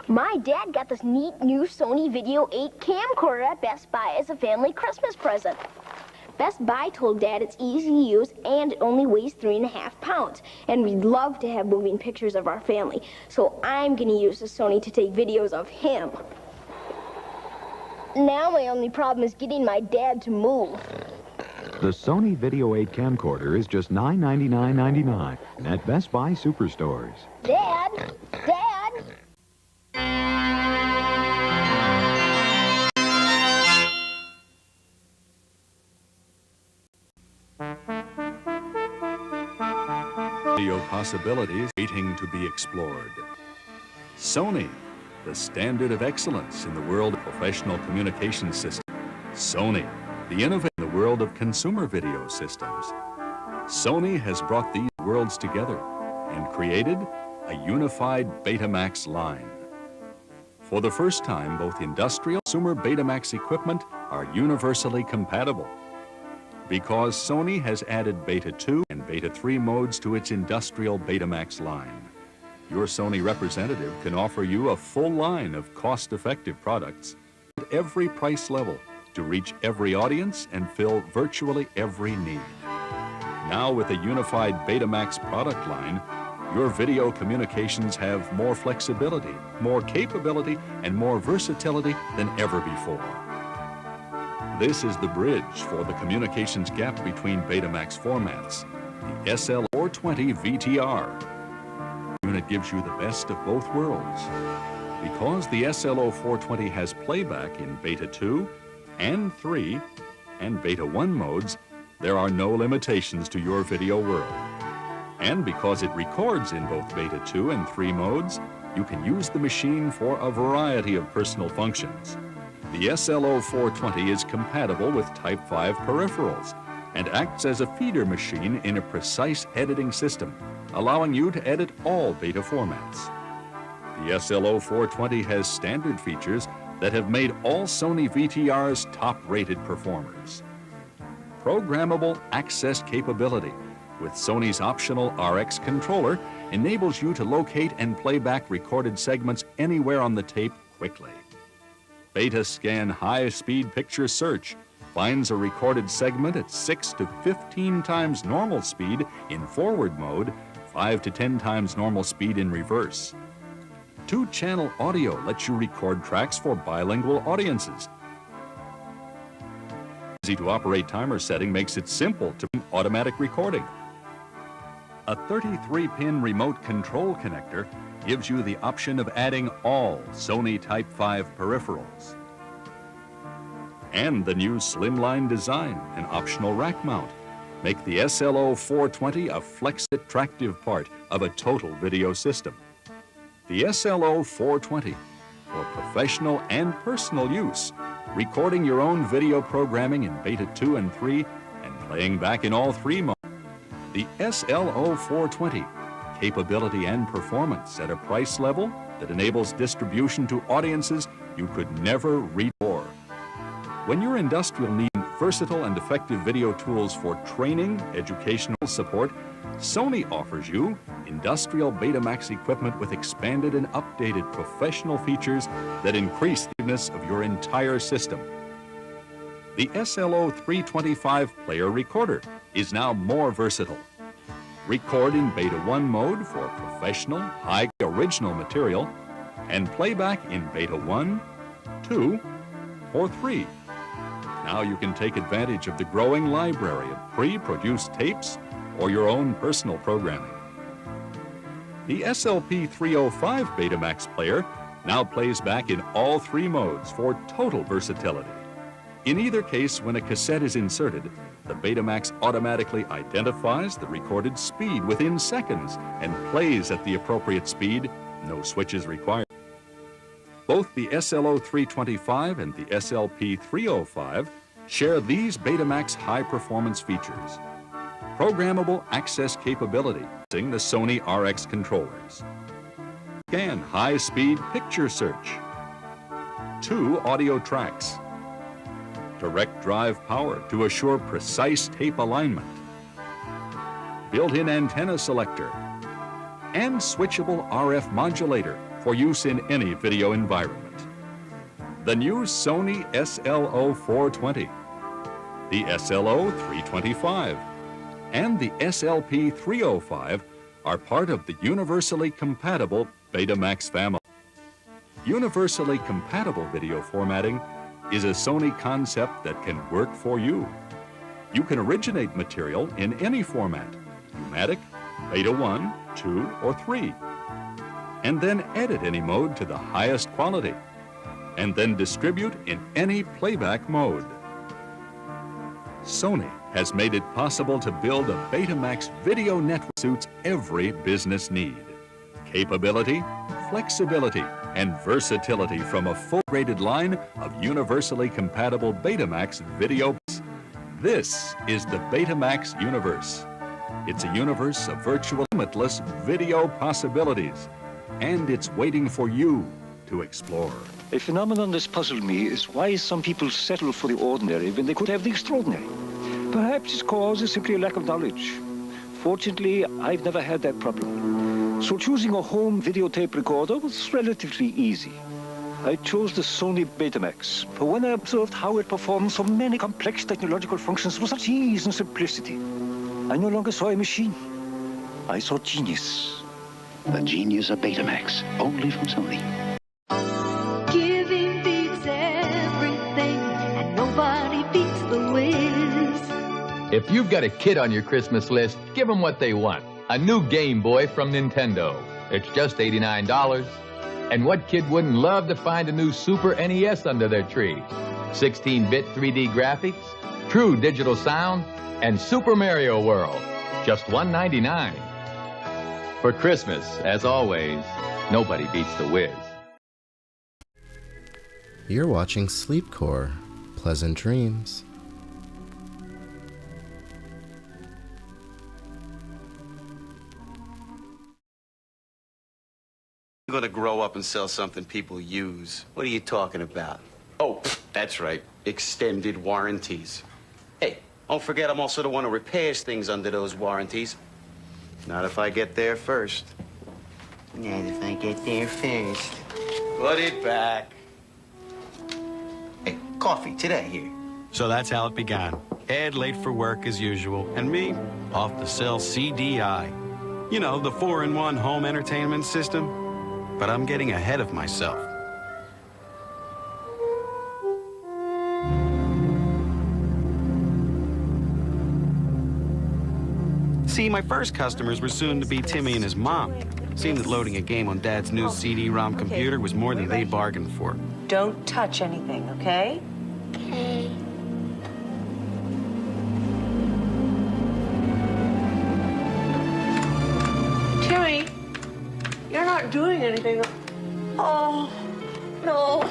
My dad got this neat new Sony Video 8 camcorder at Best Buy as a family Christmas present. Best Buy told Dad it's easy to use and it only weighs 3.5 pounds. And we'd love to have moving pictures of our family. So I'm going to use the Sony to take videos of him. Now my only problem is getting my dad to move. The Sony Video 8 camcorder is just $999.99 at Best Buy Superstores. Dad! Dad! Video possibilities waiting to be explored. Sony, the standard of excellence in the world of professional communication systems. Sony, the innovator in the world of consumer video systems. Sony has brought these worlds together and created a unified Betamax line. For the first time, both industrial and consumer Betamax equipment are universally compatible. Because Sony has added Beta 2 and Beta 3 modes to its industrial Betamax line. Your Sony representative can offer you a full line of cost-effective products at every price level to reach every audience and fill virtually every need. Now with a unified Betamax product line, your video communications have more flexibility, more capability, and more versatility than ever before. This is the bridge for the communications gap between Betamax formats. The SL420 VTR unit gives you the best of both worlds. Because the SL420 has playback in Beta 2 and 3 and Beta 1 modes, there are no limitations to your video world. And because it records in both Beta 2 and 3 modes, you can use the machine for a variety of personal functions. The SL420 is compatible with Type 5 peripherals and acts as a feeder machine in a precise editing system, allowing you to edit all Beta formats. The SL420 has standard features that have made all Sony VTRs top-rated performers. Programmable access capability with Sony's optional RX controller enables you to locate and play back recorded segments anywhere on the tape quickly. Beta Scan high-speed picture search finds a recorded segment at 6 to 15 times normal speed in forward mode, 5 to 10 times normal speed in reverse. 2-channel audio lets you record tracks for bilingual audiences. Easy-to-operate timer setting makes it simple to automatic recording. A 33-pin remote control connector gives you the option of adding all Sony Type 5 peripherals. And the new slimline design and optional rack mount make the SL420 a flex attractive part of a total video system. The SL420 for professional and personal use, recording your own video programming in Beta 2 and 3 and playing back in all 3 modes. The SL420, capability and performance at a price level that enables distribution to audiences you could never reach before. When your industrial needs versatile and effective video tools for training, educational support, Sony offers you industrial Betamax equipment with expanded and updated professional features that increase the effectiveness of your entire system. The SL325 player recorder is now more versatile. Record in Beta 1 mode for professional, high original material, and playback in Beta 1, 2, or 3. Now you can take advantage of the growing library of pre-produced tapes or your own personal programming. The SLP305 Betamax player now plays back in all 3 modes for total versatility. In either case, when a cassette is inserted, the Betamax automatically identifies the recorded speed within seconds and plays at the appropriate speed, no switches required. Both the SL325 and the SLP305 share these Betamax high-performance features. Programmable access capability using the Sony RX controllers. Scan high-speed picture search. 2 audio tracks. Direct drive power to assure precise tape alignment. Built-in antenna selector. And switchable RF modulator for use in any video environment. The new Sony SLO 420, the SLO 325, and the SLP 305 are part of the universally compatible Betamax family. Universally compatible video formatting is a Sony concept that can work for you. You can originate material in any format, pneumatic, Beta 1, 2, or 3, and then edit any mode to the highest quality, and then distribute in any playback mode. Sony has made it possible to build a Betamax video network that suits every business need. Capability, flexibility, and versatility from a full-graded line of universally compatible Betamax video. This is the Betamax universe. It's a universe of virtual limitless video possibilities, and it's waiting for you to explore. A phenomenon that's puzzled me is why some people settle for the ordinary when they could have the extraordinary. Perhaps its cause is simply a lack of knowledge. Fortunately, I've never had that problem. So choosing a home videotape recorder was relatively easy. I chose the Sony Betamax, for when I observed how it performed so many complex technological functions with such ease and simplicity, I no longer saw a machine. I saw genius. The genius of Betamax, only from Sony. Giving beats everything, and nobody beats the whiz. If you've got a kid on your Christmas list, give them what they want. A new Game Boy from Nintendo. It's just $89. And what kid wouldn't love to find a new Super NES under their tree? 16-bit 3D graphics, true digital sound, and Super Mario World. Just $199. For Christmas, as always, nobody beats the whiz. You're watching Sleepcore. Pleasant dreams. I'm gonna grow up and sell something people use. What are you talking about? Oh, that's right. Extended warranties. Hey, don't forget I'm also the one who repairs things under those warranties. Not if I get there first. Not if I get there first. Put it back. Hey, coffee today here. So that's how it began. Ed late for work as usual, and me off to sell CDI. You know, the 4-in-1 home entertainment system. But I'm getting ahead of myself. See, my first customers were soon to be Timmy and his mom. Seemed that loading a game on Dad's new CD-ROM computer was more than they bargained for. Don't touch anything, okay? Okay. Timmy, you're not doing anything. Oh, no.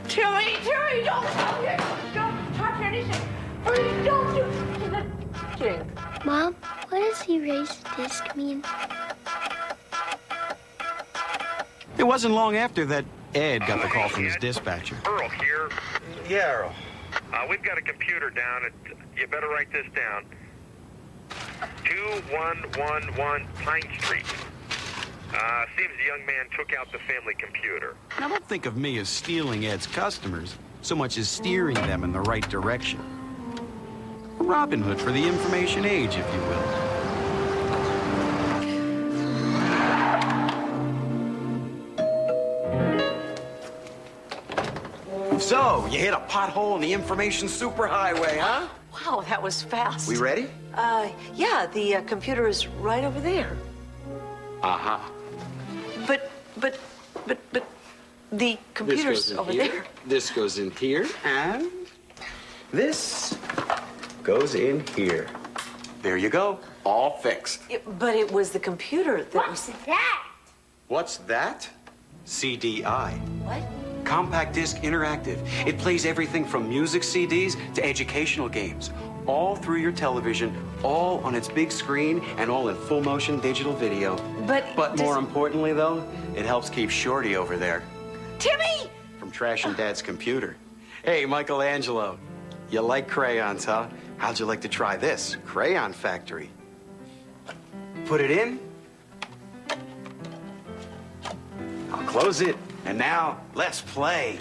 Timmy, don't touch it. Don't touch anything. Please don't do the touching. Mom, what does erase disc mean? It wasn't long after that Ed got the call from his dispatcher. Earl here. Yeah, Earl. We've got a computer down. You better write this down. 2111 Pine Street. Seems the young man took out the family computer. Now, don't think of me as stealing Ed's customers, so much as steering them in the right direction. A Robin Hood for the information age, if you will. So, you hit a pothole on the information superhighway, huh? Wow, that was fast. We ready? Yeah, the computer is right over there. Uh-huh. But the computer's over there. This goes in here, and this goes in here. There you go, all fixed. But it was the computer that was... What's that? What's that? CDI. What? Compact Disc Interactive. It plays everything from music CDs to educational games, all through your television, all on its big screen, and all in full motion digital video. But more importantly, though, it helps keep Shorty over there Timmy! from trashing Dad's computer. Hey, Michelangelo, you like crayons, huh? How'd you like to try this? Crayon Factory. Put it in. I'll close it. And now, let's play.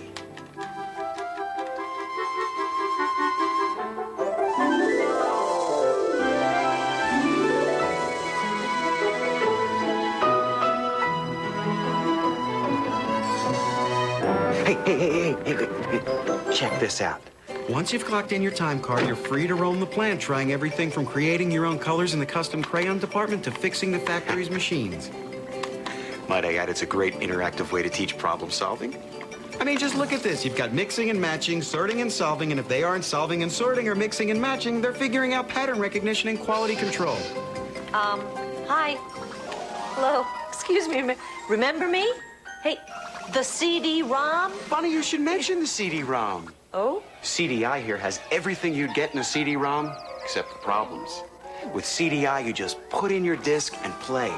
Hey, check this out. Once you've clocked in your time card, you're free to roam the plant, trying everything from creating your own colors in the custom crayon department to fixing the factory's machines. Might I add, it's a great interactive way to teach problem solving. I mean, just look at this. You've got mixing and matching, sorting and solving, and if they aren't solving and sorting or mixing and matching, they're figuring out pattern recognition and quality control. Hi. Hello. Excuse me. Remember me? Hey, the CD-ROM? Funny you should mention the CD-ROM. Oh? CDI here has everything you'd get in a CD-ROM, except the problems. With CDI, you just put in your disc and play.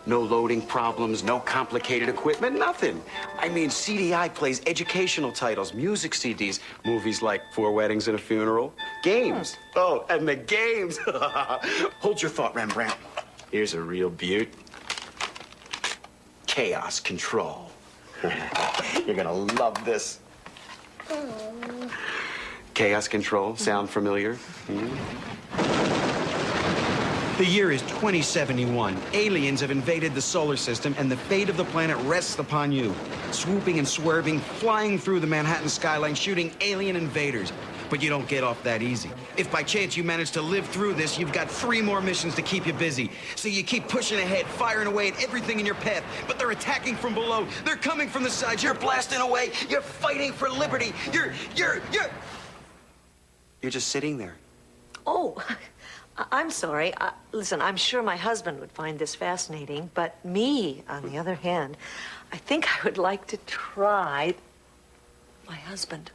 No loading problems, no complicated equipment, nothing. I mean, CDI plays educational titles, music CDs, movies like 4 Weddings and a Funeral, games. Oh, and the games. Hold your thought, Rembrandt. Here's a real beaut. Chaos Control. You're gonna love this. Chaos Control, sound familiar? The year is 2071. Aliens have invaded the solar system, and the fate of the planet rests upon you. Swooping and swerving, flying through the Manhattan skyline, shooting alien invaders. But you don't get off that easy. If by chance you manage to live through this, you've got 3 more missions to keep you busy. So you keep pushing ahead, firing away at everything in your path. But they're attacking from below. They're coming from the sides. You're blasting away. You're fighting for liberty. You're just sitting there. Oh, I'm sorry. Listen, I'm sure my husband would find this fascinating, but me, on the other hand, I think I would like to try my husband.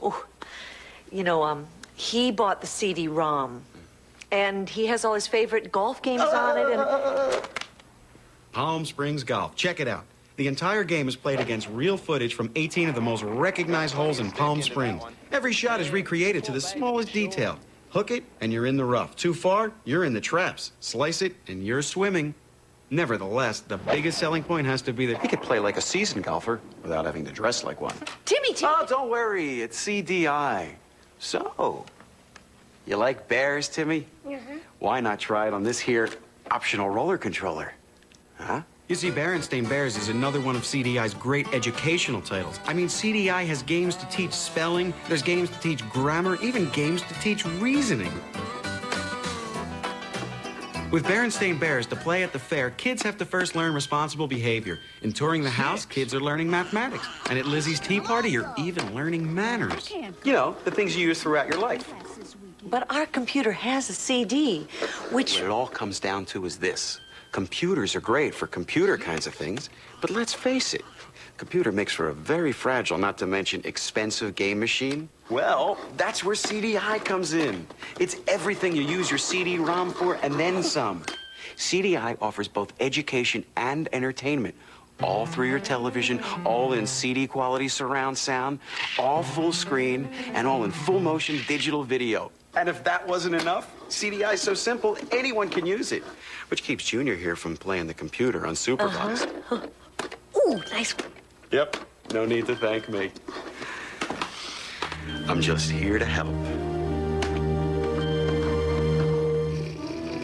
Oh, you know, he bought the CD-ROM, and he has all his favorite golf games on it, and... Palm Springs Golf. Check it out. The entire game is played against real footage from 18 of the most recognized holes in Palm Springs. Every shot is recreated to the smallest detail. Hook it, and you're in the rough. Too far, you're in the traps. Slice it, and you're swimming. Nevertheless, the biggest selling point has to be that He could play like a seasoned golfer without having to dress like one. Timmy! Oh, don't worry. It's CDI. So, you like bears, Timmy? Mm-hmm. Why not try it on this here optional roller controller? Huh? You see, Berenstain Bears is another one of CDI's great educational titles. I mean, CDI has games to teach spelling, there's games to teach grammar, even games to teach reasoning. With Berenstain Bears to play at the fair, kids have to first learn responsible behavior. In touring the house, kids are learning mathematics. And at Lizzie's tea party, you're even learning manners. You know, the things you use throughout your life. But our computer has a CD, which... What it all comes down to is this. Computers are great for computer kinds of things, but let's face it, computer makes for a very fragile, not to mention expensive game machine. Well, that's where CDI comes in. It's everything you use your CD-ROM for and then some. CDI offers both education and entertainment, all through your television, all in CD quality surround sound, all full screen, and all in full motion digital video. And if that wasn't enough, CDI is so simple, anyone can use it. Which keeps Junior here from playing the computer unsupervised. Ooh, nice one. Yep, no need to thank me. I'm just here to help.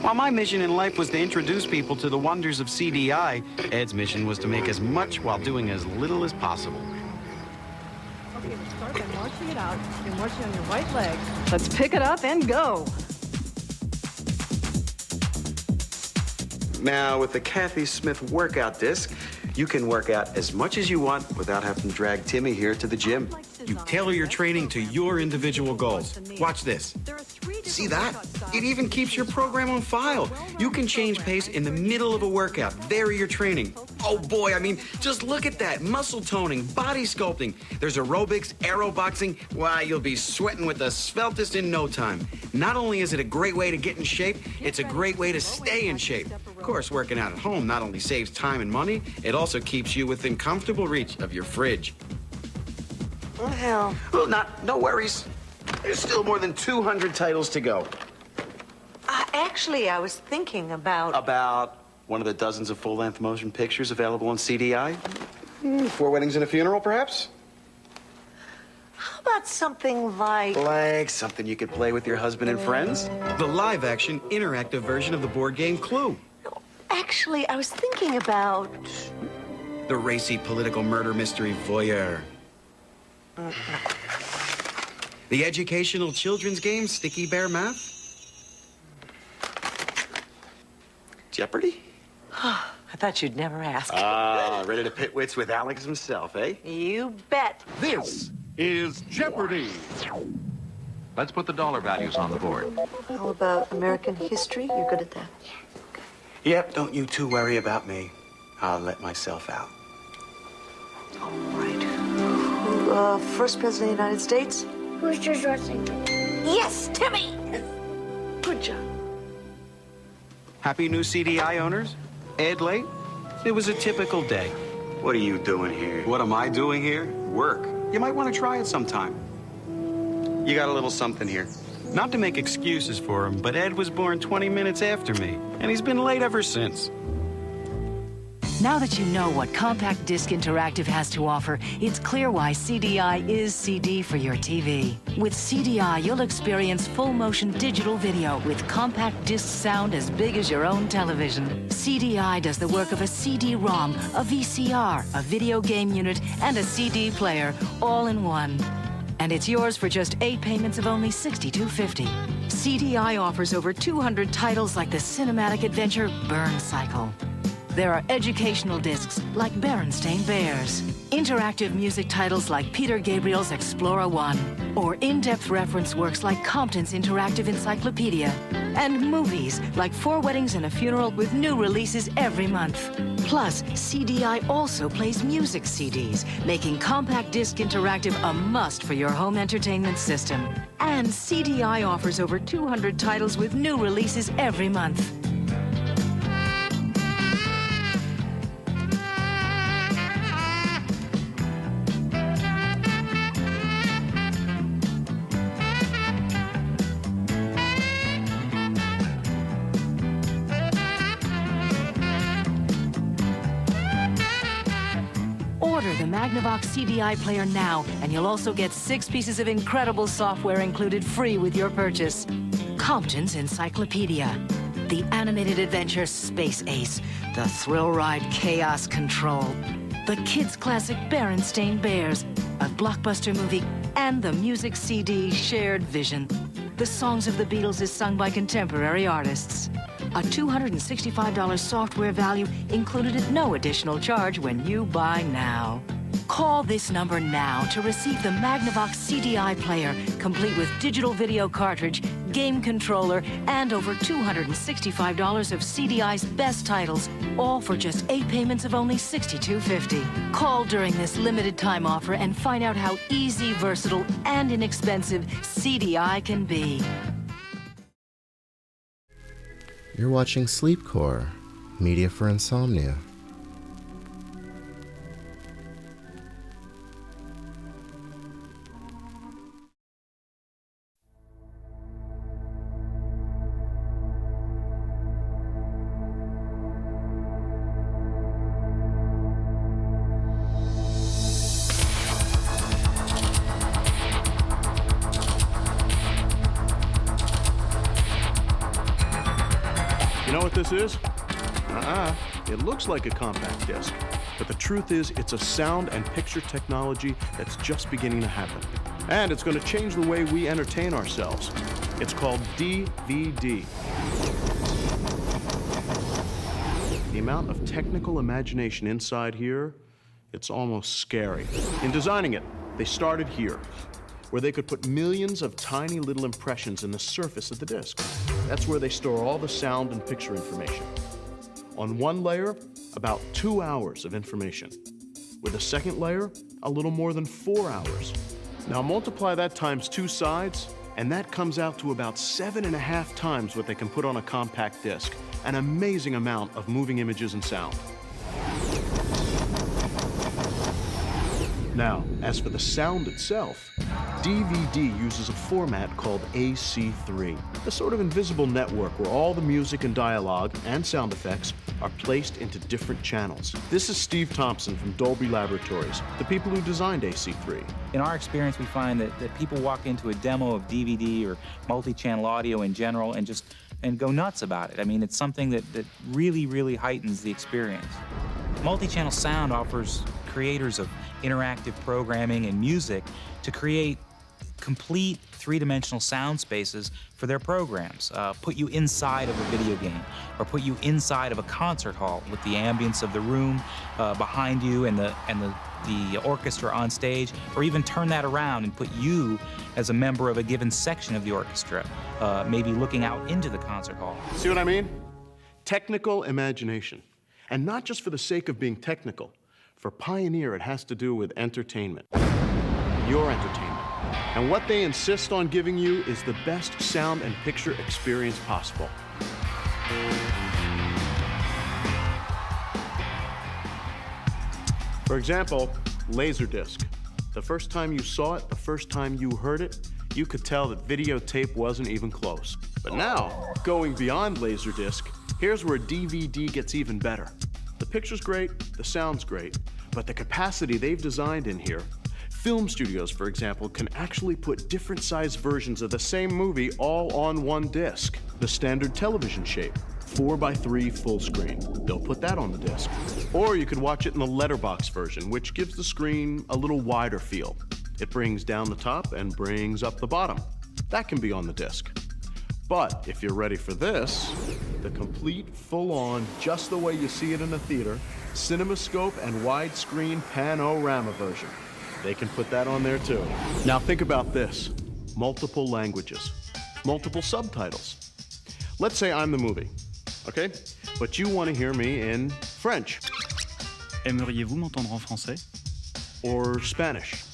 While my mission in life was to introduce people to the wonders of CDI, Ed's mission was to make as much while doing as little as possible. Okay, we'll start by marching it out. You're marching on your right leg. Let's pick it up and go. Now, with the Kathy Smith workout disc, you can work out as much as you want without having to drag Timmy here to the gym. You tailor your training to your individual goals. Watch this. See that? It even keeps your program on file. You can change pace in the middle of a workout, vary your training. Oh boy, I mean, just look at that. Muscle toning, body sculpting. There's aerobics, aeroboxing. Why, you'll be sweating with the sveltest in no time. Not only is it a great way to get in shape, it's a great way to stay in shape. Of course, working out at home not only saves time and money, it also keeps you within comfortable reach of your fridge. Well, no worries. There's still more than 200 titles to go. Actually, I was thinking about... About one of the dozens of full-length motion pictures available on CDI? 4 weddings and a funeral, perhaps? How about something like... Like something you could play with your husband and friends? The live-action, interactive version of the board game Clue. Actually, I was thinking about... The racy political murder mystery Voyeur. No. The educational children's game Sticky Bear Math. Jeopardy? I thought you'd never ask. Ah, ready to pit wits with Alex himself, eh? You bet. This is Jeopardy! Let's put the dollar values on the board. How about American history? You're good at that. Yep, don't you two worry about me. I'll let myself out. All right. Who, first president of the United States? Who's George Washington? Yes, Timmy! Good job. Happy new CDI owners? Ed late? It was a typical day. What are you doing here? What am I doing here? Work. You might want to try it sometime. You got a little something here. Not to make excuses for him, but Ed was born 20 minutes after me, and he's been late ever since. Now that you know what Compact Disc Interactive has to offer, it's clear why CDI is CD for your TV. With CDI, you'll experience full-motion digital video with compact disc sound as big as your own television. CDI does the work of a CD-ROM, a VCR, a video game unit, and a CD player, all in one. And it's yours for just 8 payments of only $62.50. CDI offers over 200 titles like the cinematic adventure Burn Cycle. There are educational discs like Berenstain Bears, interactive music titles like Peter Gabriel's Explorer 1, or in-depth reference works like Compton's Interactive Encyclopedia, and movies like 4 Weddings and a Funeral with new releases every month. Plus, CDI also plays music CDs, making Compact Disc Interactive a must for your home entertainment system. And CDI offers over 200 titles with new releases every month. Order the Magnavox CDI player now, and you'll also get 6 pieces of incredible software included free with your purchase. Compton's Encyclopedia, the animated adventure Space Ace, the thrill ride Chaos Control, the kids' classic Berenstain Bears, a blockbuster movie, and the music CD Shared Vision. The songs of the Beatles is sung by contemporary artists. A $265 software value included at no additional charge when you buy now. Call this number now to receive the Magnavox CDI player, complete with digital video cartridge, game controller, and over $265 of CDI's best titles, all for just 8 payments of only $62.50. Call during this limited time offer and find out how easy, versatile, and inexpensive CDI can be. You're watching Sleepcore, media for insomnia. You know what this is? It looks like a compact disc, but the truth is it's a sound and picture technology that's just beginning to happen. And it's going to change the way we entertain ourselves. It's called DVD. The amount of technical imagination inside here, it's almost scary. In designing it, they started here, where they could put millions of tiny little impressions in the surface of the disc. That's where they store all the sound and picture information. On one layer, about 2 hours of information. With a second layer, a little more than 4 hours. Now multiply that times 2 sides, and that comes out to about 7.5 times what they can put on a compact disc. An amazing amount of moving images and sound. Now, as for the sound itself, DVD uses a format called AC3, a sort of invisible network where all the music and dialogue and sound effects are placed into different channels. This is Steve Thompson from Dolby Laboratories, the people who designed AC3. In our experience, we find that people walk into a demo of DVD or multi-channel audio in general and go nuts about it. I mean, it's something that really, really heightens the experience. Multi-channel sound offers creators of interactive programming and music to create complete three-dimensional sound spaces for their programs. Put you inside of a video game, or put you inside of a concert hall with the ambience of the room behind you and the orchestra on stage, or even turn that around and put you as a member of a given section of the orchestra, maybe looking out into the concert hall. See what I mean? Technical imagination. And not just for the sake of being technical. For Pioneer, it has to do with entertainment. Your entertainment. And what they insist on giving you is the best sound and picture experience possible. For example, Laserdisc. The first time you saw it, the first time you heard it, you could tell that videotape wasn't even close. But now, going beyond Laserdisc, here's where DVD gets even better. The picture's great, the sound's great, but the capacity they've designed in here. Film studios, for example, can actually put different sized versions of the same movie all on one disc. The standard television shape, 4:3 full screen. They'll put that on the disc. Or you could watch it in the letterbox version, which gives the screen a little wider feel. It brings down the top and brings up the bottom. That can be on the disc. But if you're ready for this, the complete, full-on, just the way you see it in a theater, CinemaScope and widescreen panorama version. They can put that on there too. Now think about this. Multiple languages, multiple subtitles. Let's say I'm the movie, okay? But you want to hear me in French. Aimeriez-vous m'entendre en français? Or Spanish.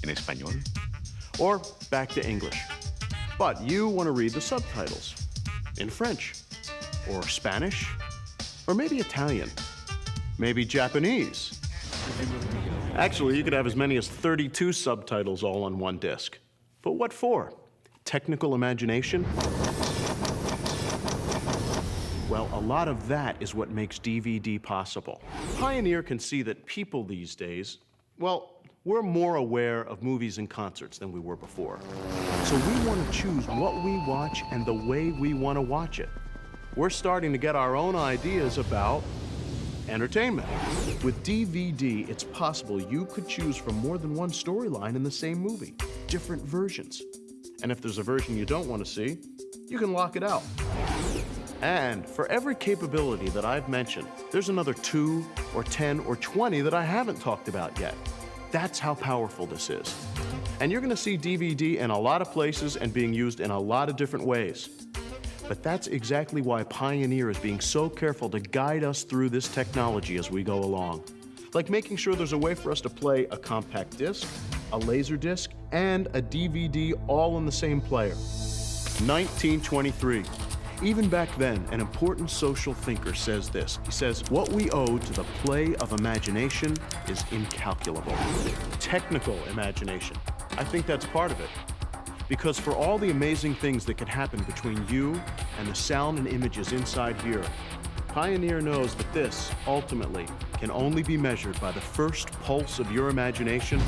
En español? Or back to English. But you want to read the subtitles in French, or Spanish, or maybe Italian, maybe Japanese. Actually, you could have as many as 32 subtitles all on one disc. But what for? Technical imagination? Well, a lot of that is what makes DVD possible. Pioneer can see that people these days, well, we're more aware of movies and concerts than we were before. So we want to choose what we watch and the way we want to watch it. We're starting to get our own ideas about entertainment. With DVD, it's possible you could choose from more than one storyline in the same movie, different versions. And if there's a version you don't want to see, you can lock it out. And for every capability that I've mentioned, there's another 2 or 10 or 20 that I haven't talked about yet. That's how powerful this is. And you're going to see DVD in a lot of places and being used in a lot of different ways. But that's exactly why Pioneer is being so careful to guide us through this technology as we go along. Like making sure there's a way for us to play a compact disc, a laser disc, and a DVD all in the same player. 1923. Even back then, an important social thinker says this. He says, what we owe to the play of imagination is incalculable. Technical imagination. I think that's part of it. Because for all the amazing things that can happen between you and the sound and images inside here, Pioneer knows that this, ultimately, can only be measured by the first pulse of your imagination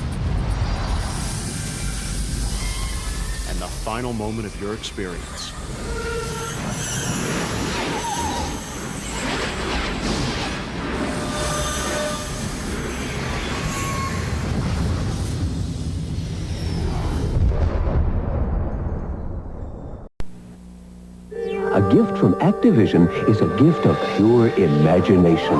and the final moment of your experience. A gift from Activision is a gift of pure imagination.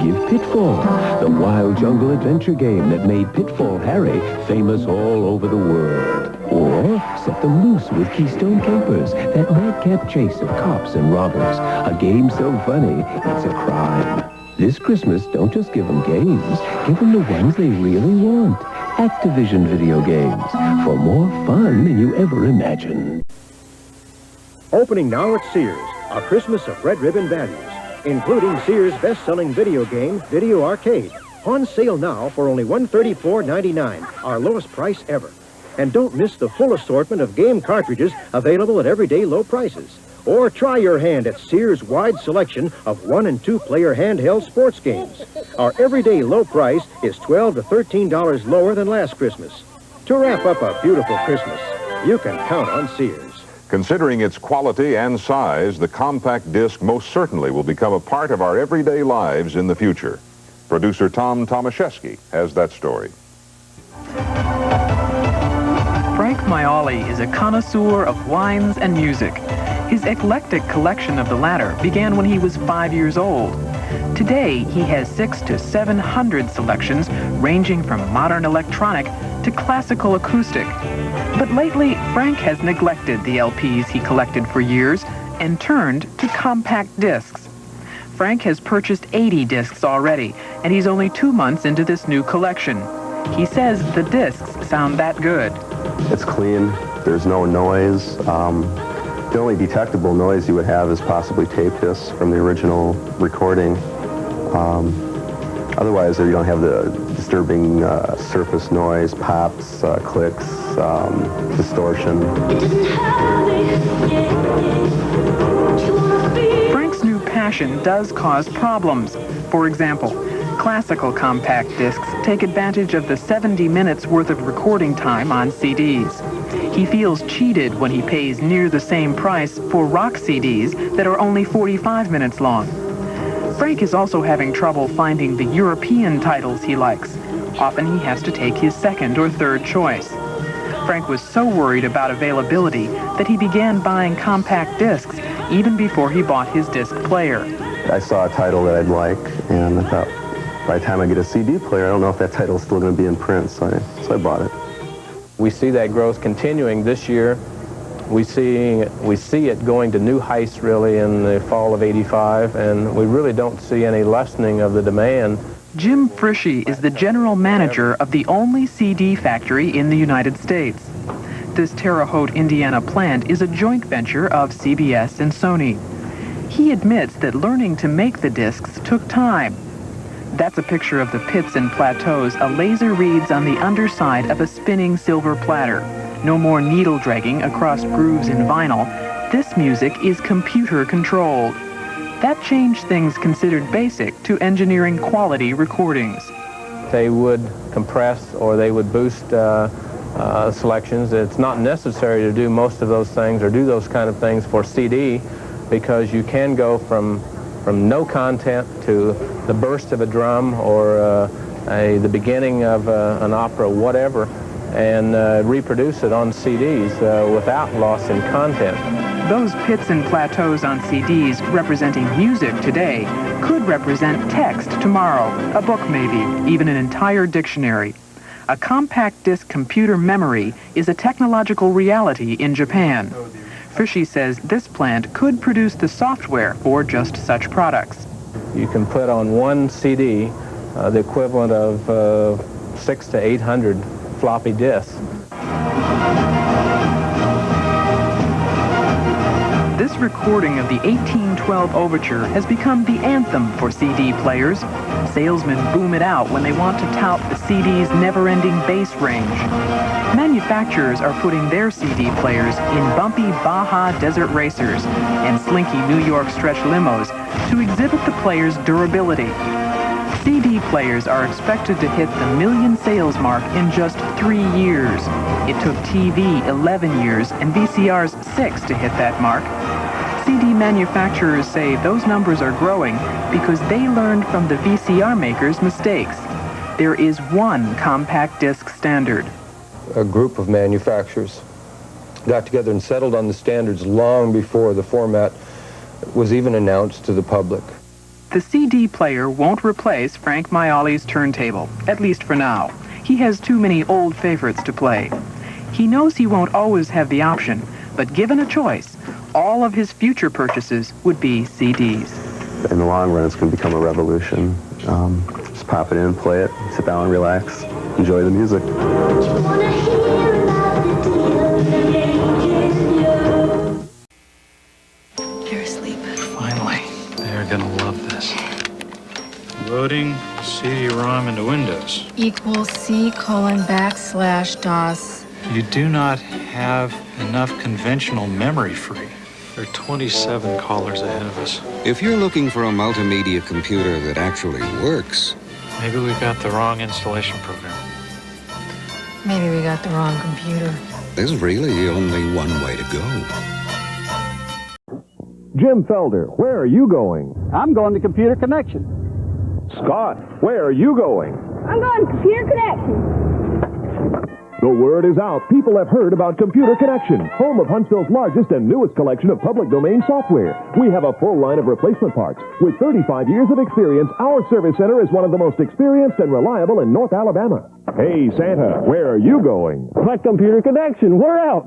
Give Pitfall, the wild jungle adventure game that made Pitfall Harry famous all over the world. Or set them loose with Keystone Capers, that madcap chase of cops and robbers. A game so funny, it's a crime. This Christmas, don't just give them games, give them the ones they really want. Activision video games, for more fun than you ever imagined. Opening now at Sears, a Christmas of red ribbon values, including Sears' best-selling video game, Video Arcade. On sale now for only $134.99, our lowest price ever. And don't miss the full assortment of game cartridges available at everyday low prices. Or try your hand at Sears' wide selection of 1- and 2-player handheld sports games. Our everyday low price is $12 to $13 lower than last Christmas. To wrap up a beautiful Christmas, you can count on Sears. Considering its quality and size, the compact disc most certainly will become a part of our everyday lives in the future. Producer Tom Tomaszewski has that story. Frank Maioli is a connoisseur of wines and music. His eclectic collection of the latter began when he was 5 years old. Today, he has 600 to 700 selections ranging from modern electronic to classical acoustic. But lately, Frank has neglected the LPs he collected for years and turned to compact discs. Frank has purchased 80 discs already, and he's only 2 months into this new collection. He says the discs sound that good. It's clean. There's no noise. The only detectable noise you would have is possibly tape discs from the original recording. Otherwise, you don't have the disturbing surface noise, pops, clicks, distortion. Frank's new passion does cause problems. For example, classical compact discs take advantage of the 70 minutes worth of recording time on CDs. He feels cheated when he pays near the same price for rock CDs that are only 45 minutes long. Frank is also having trouble finding the European titles he likes. Often he has to take his second or third choice. Frank was so worried about availability that he began buying compact discs even before he bought his disc player. I saw a title that I'd like, and I thought, by the time I get a CD player, I don't know if that title's still going to be in print, so I bought it. We see that growth continuing this year. We see it going to new heights really in the fall of '85, and we really don't see any lessening of the demand. Jim Frischi is the general manager of the only CD factory in the United States. This Terre Haute, Indiana plant is a joint venture of CBS and Sony. He admits that learning to make the discs took time. That's a picture of the pits and plateaus a laser reads on the underside of a spinning silver platter. No more needle dragging across grooves in vinyl. This music is computer controlled. That changed things considered basic to engineering quality recordings. They would compress or they would boost selections. It's not necessary to do most of those things or do those kind of things for CD, because you can go from no content to the burst of a drum or the beginning of an opera, whatever, and reproduce it on CDs without loss in content. Those pits and plateaus on CDs representing music today could represent text tomorrow, a book maybe, even an entire dictionary. A compact disc computer memory is a technological reality in Japan. Frischi says this plant could produce the software for just such products. You can put on one CD the equivalent of 600 to 800 floppy disks. This recording of the 1812 Overture has become the anthem for CD players. Salesmen boom it out when they want to tout the CD's never-ending bass range. Manufacturers are putting their CD players in bumpy Baja Desert Racers and slinky New York stretch limos to exhibit the player's durability. CD players are expected to hit the million sales mark in just 3 years. It took TV 11 years and VCRs 6 to hit that mark. CD manufacturers say those numbers are growing because they learned from the VCR makers' mistakes. There is one compact disc standard. A group of manufacturers got together and settled on the standards long before the format was even announced to the public. The CD player won't replace Frank Maioli's turntable, at least for now. He has too many old favorites to play. He knows he won't always have the option, but given a choice, all of his future purchases would be CDs. In the long run, it's going to become a revolution. Just pop it in, play it, sit down, relax, enjoy the music. You're asleep. Finally. They're gonna love this. Loading CD-ROM into Windows. Equals C:\DOS. You do not have enough conventional memory free. There are 27 callers ahead of us. If you're looking for a multimedia computer that actually works... Maybe we got the wrong installation program. Maybe we got the wrong computer. There's really only one way to go. Jim Felder, where are you going? I'm going to Computer Connection. Scott, where are you going? I'm going to Computer Connection. The word is out. People have heard about Computer Connection, home of Huntsville's largest and newest collection of public domain software. We have a full line of replacement parts. With 35 years of experience, our service center is one of the most experienced and reliable in North Alabama. Hey, Santa, where are you going? My Computer Connection. We're out.